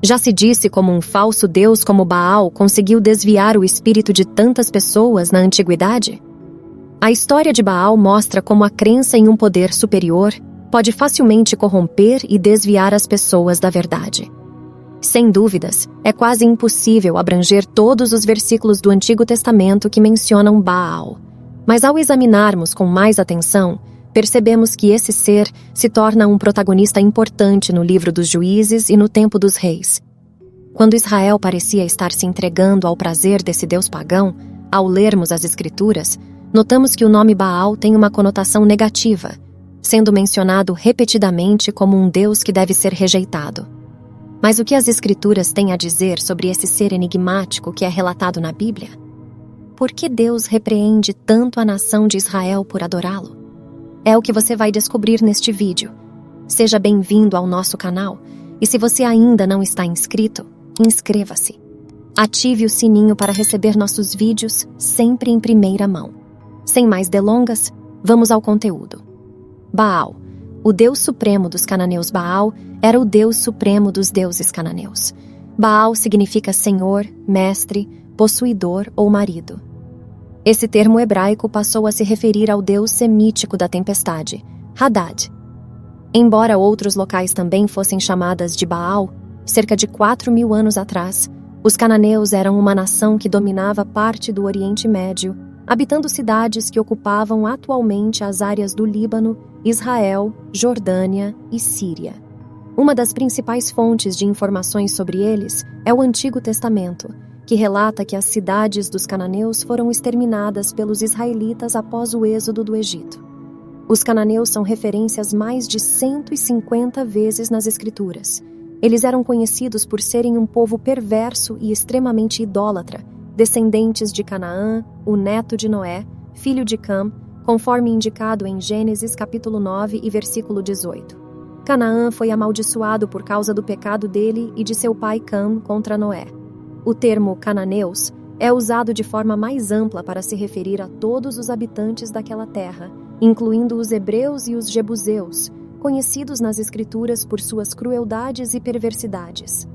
Já se disse como um falso deus como Baal conseguiu desviar o espírito de tantas pessoas na antiguidade? A história de Baal mostra como a crença em um poder superior pode facilmente corromper e desviar as pessoas da verdade. Sem dúvidas, é quase impossível abranger todos os versículos do Antigo Testamento que mencionam Baal. Mas ao examinarmos com mais atenção, percebemos que esse ser se torna um protagonista importante no livro dos Juízes e no tempo dos reis. Quando Israel parecia estar se entregando ao prazer desse deus pagão, ao lermos as Escrituras, notamos que o nome Baal tem uma conotação negativa, sendo mencionado repetidamente como um deus que deve ser rejeitado. Mas o que as Escrituras têm a dizer sobre esse ser enigmático que é relatado na Bíblia? Por que Deus repreende tanto a nação de Israel por adorá-lo? É o que você vai descobrir neste vídeo. Seja bem-vindo ao nosso canal, e se você ainda não está inscrito, inscreva-se. Ative o sininho para receber nossos vídeos sempre em primeira mão. Sem mais delongas, vamos ao conteúdo. Baal, o deus supremo dos cananeus. Baal era o deus supremo dos deuses cananeus. Baal significa senhor, mestre, possuidor ou marido. Esse termo hebraico passou a se referir ao deus semítico da tempestade, Hadad. Embora outros locais também fossem chamadas de Baal, cerca de 4.000 anos atrás, os cananeus eram uma nação que dominava parte do Oriente Médio, habitando cidades que ocupavam atualmente as áreas do Líbano, Israel, Jordânia e Síria. Uma das principais fontes de informações sobre eles é o Antigo Testamento, que relata que as cidades dos cananeus foram exterminadas pelos israelitas após o êxodo do Egito. Os cananeus são referências mais de 150 vezes nas Escrituras. Eles eram conhecidos por serem um povo perverso e extremamente idólatra, descendentes de Canaã, o neto de Noé, filho de Cam, conforme indicado em Gênesis capítulo 9 e versículo 18. Canaã foi amaldiçoado por causa do pecado dele e de seu pai Cam contra Noé. O termo cananeus é usado de forma mais ampla para se referir a todos os habitantes daquela terra, incluindo os hebreus e os jebuseus, conhecidos nas Escrituras por suas crueldades e perversidades.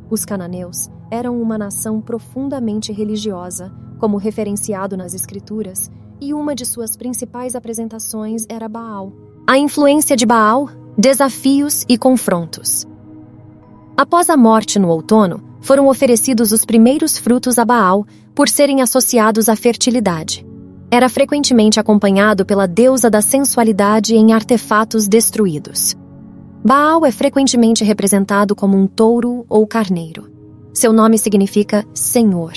Os cananeus eram uma nação profundamente religiosa, como referenciado nas Escrituras, e uma de suas principais apresentações era Baal. A influência de Baal, desafios e confrontos. Após a morte no outono, foram oferecidos os primeiros frutos a Baal por serem associados à fertilidade. Era frequentemente acompanhado pela deusa da sensualidade em artefatos destruídos. Baal é frequentemente representado como um touro ou carneiro. Seu nome significa Senhor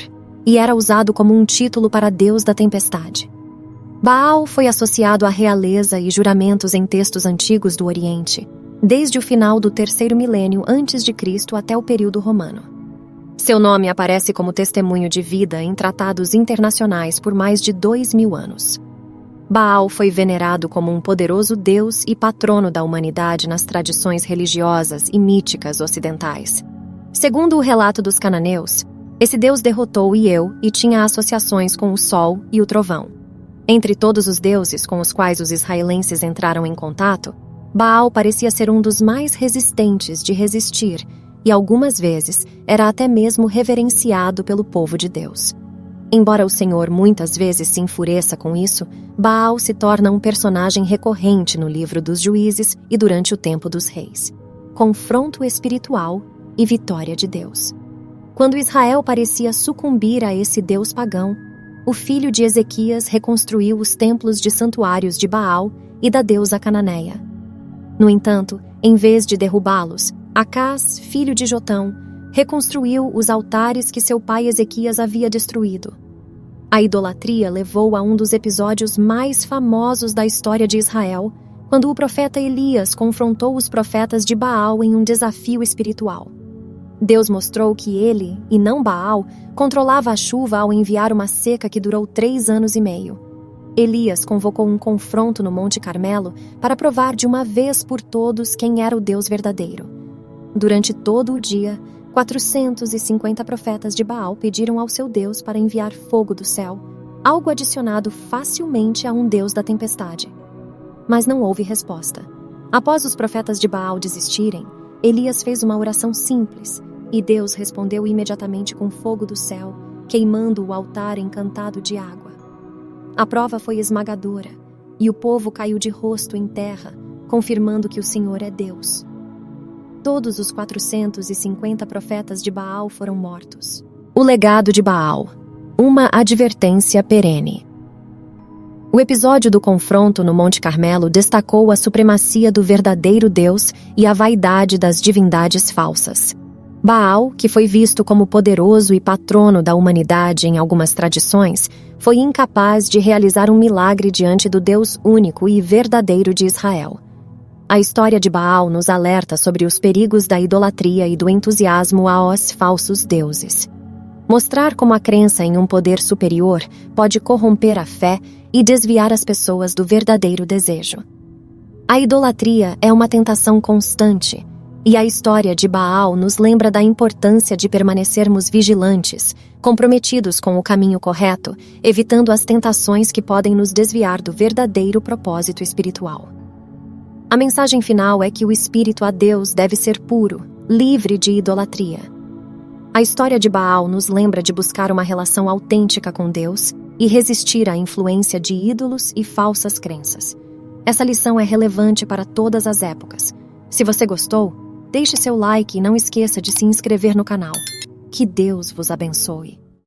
e era usado como um título para Deus da tempestade. Baal foi associado à realeza e juramentos em textos antigos do Oriente, desde o final do 3º milênio antes de Cristo até o período romano. Seu nome aparece como testemunho de vida em tratados internacionais por mais de 2.000 anos. Baal foi venerado como um poderoso deus e patrono da humanidade nas tradições religiosas e míticas ocidentais. Segundo o relato dos cananeus, esse deus derrotou Ieu e tinha associações com o sol e o trovão. Entre todos os deuses com os quais os israelenses entraram em contato, Baal parecia ser um dos mais resistentes de resistir e algumas vezes era até mesmo reverenciado pelo povo de Deus. Embora o Senhor muitas vezes se enfureça com isso, Baal se torna um personagem recorrente no livro dos Juízes e durante o tempo dos reis. Confronto espiritual e vitória de Deus. Quando Israel parecia sucumbir a esse deus pagão, o filho de Ezequias reconstruiu os templos de santuários de Baal e da deusa cananeia. No entanto, em vez de derrubá-los, Acás, filho de Jotão, reconstruiu os altares que seu pai Ezequias havia destruído. A idolatria levou a um dos episódios mais famosos da história de Israel, quando o profeta Elias confrontou os profetas de Baal em um desafio espiritual. Deus mostrou que ele, e não Baal, controlava a chuva ao enviar uma seca que durou 3 anos e meio. Elias convocou um confronto no Monte Carmelo para provar de uma vez por todos quem era o Deus verdadeiro. Durante todo o dia, 450 profetas de Baal pediram ao seu Deus para enviar fogo do céu, algo adicionado facilmente a um Deus da tempestade. Mas não houve resposta. Após os profetas de Baal desistirem, Elias fez uma oração simples, E Deus respondeu imediatamente com fogo do céu, queimando o altar encantado de água. A prova foi esmagadora, e o povo caiu de rosto em terra, confirmando que o Senhor é Deus. Todos os 450 profetas de Baal foram mortos. O legado de Baal. Uma advertência perene. O episódio do confronto no Monte Carmelo destacou a supremacia do verdadeiro Deus e a vaidade das divindades falsas. Baal, que foi visto como poderoso e patrono da humanidade em algumas tradições, foi incapaz de realizar um milagre diante do Deus único e verdadeiro de Israel. A história de Baal nos alerta sobre os perigos da idolatria e do entusiasmo aos falsos deuses. Mostrar como a crença em um poder superior pode corromper a fé e desviar as pessoas do verdadeiro desejo. A idolatria é uma tentação constante, e a história de Baal nos lembra da importância de permanecermos vigilantes, comprometidos com o caminho correto, evitando as tentações que podem nos desviar do verdadeiro propósito espiritual. A mensagem final é que o espírito a Deus deve ser puro, livre de idolatria. A história de Baal nos lembra de buscar uma relação autêntica com Deus e resistir à influência de ídolos e falsas crenças. Essa lição é relevante para todas as épocas. Se você gostou, deixe seu like e não esqueça de se inscrever no canal. Que Deus vos abençoe.